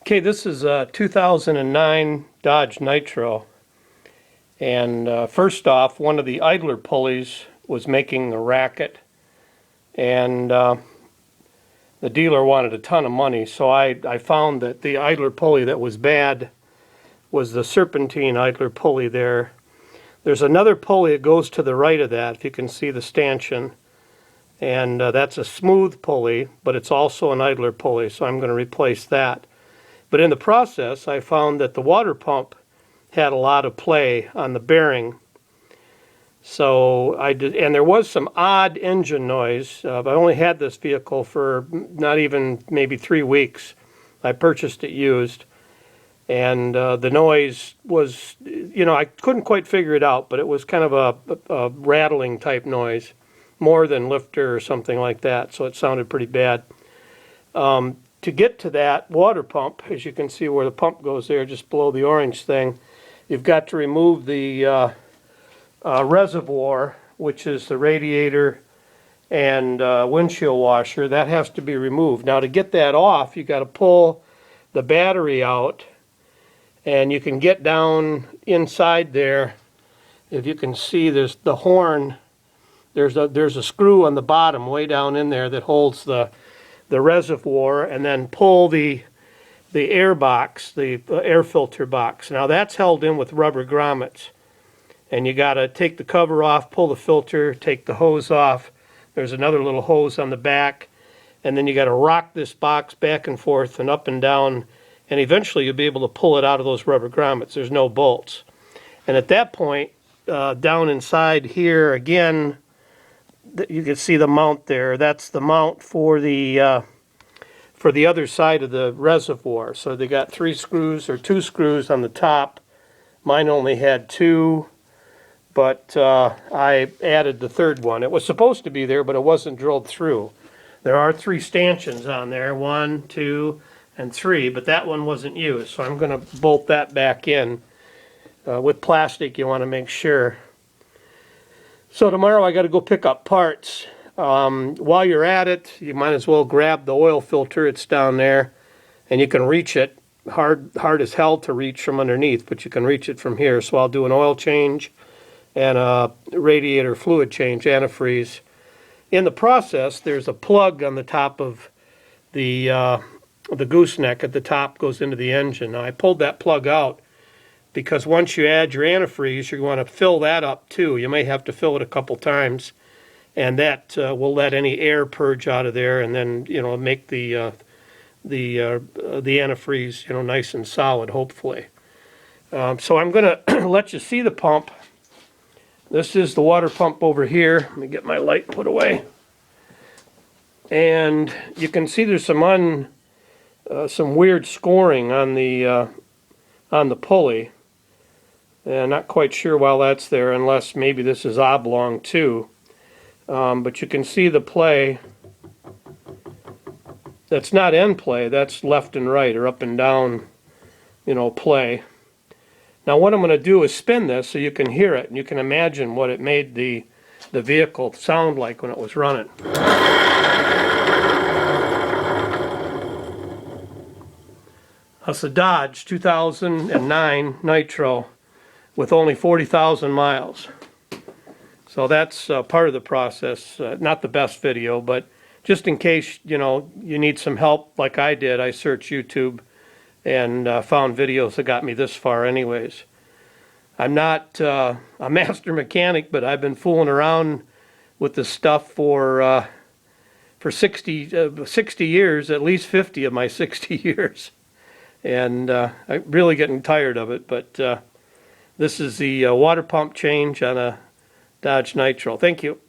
Okay, this is a 2009 Dodge Nitro, and first off, one of the idler pulleys was making a racket, and the dealer wanted a ton of money, so I found that the idler pulley that was bad was the serpentine idler pulley there. There's another pulley that goes to the right of that, if you can see the stanchion, and that's a smooth pulley, but it's also an idler pulley, so I'm going to replace that. But in the process, I found that the water pump had a lot of play on the bearing. So I did, and there was some odd engine noise. I only had this vehicle for not even maybe 3 weeks. I purchased it used, and the noise was, I couldn't quite figure it out, but it was kind of a rattling type noise, more than lifter or something like that, so it sounded pretty bad. To get to that water pump, as you can see where the pump goes there, just below the orange thing, you've got to remove the reservoir, which is the radiator and windshield washer. That has to be removed. Now, to get that off, you got to pull the battery out, and you can get down inside there. If you can see, there's the horn. There's a screw on the bottom, way down in there, that holds the reservoir, and then pull the air box, the air filter box. Now that's held in with rubber grommets, and you got to take the cover off, pull the filter, take the hose off. There's another little hose on the back, and then you got to rock this box back and forth and up and down, and eventually you'll be able to pull it out of those rubber grommets. There's no bolts. And at that point, down inside here again, you can see the mount there. That's the mount for the other side of the reservoir. So they got 3 screws or 2 screws on the top. Mine only had 2, but I added the third one. It was supposed to be there, but it wasn't drilled through. There are 3 stanchions on there, 1, 2, and 3, but that one wasn't used. So I'm going to bolt that back in. With plastic, you want to make sure. So tomorrow I got to go pick up parts. While you're at it, you might as well grab the oil filter. It's down there, and you can reach it. Hard as hell to reach from underneath, but you can reach it from here. So I'll do an oil change and a radiator fluid change, antifreeze. In the process, there's a plug on the top of the gooseneck at the top, goes into the engine. Now I pulled that plug out, because once you add your antifreeze, you want to fill that up too. You may have to fill it a couple times, and that will let any air purge out of there, and then make the antifreeze nice and solid, hopefully. So I'm going to let you see the pump. This is the water pump over here. Let me get my light put away, and you can see there's some weird scoring on the pulley. And not quite sure why that's there, unless maybe this is oblong too. But you can see the play. That's not end play, that's left and right, or up and down, play. Now what I'm going to do is spin this so you can hear it, and you can imagine what it made the vehicle sound like when it was running. That's a Dodge 2009 Nitro with only 40,000 miles. So that's part of the process. Not the best video, but just in case you need some help like I did, I searched YouTube and found videos that got me this far anyways. I'm not a master mechanic, but I've been fooling around with this stuff for 60 years, at least 50 of my 60 years. And I'm really getting tired of it, but this is the water pump change on a Dodge Nitro. Thank you.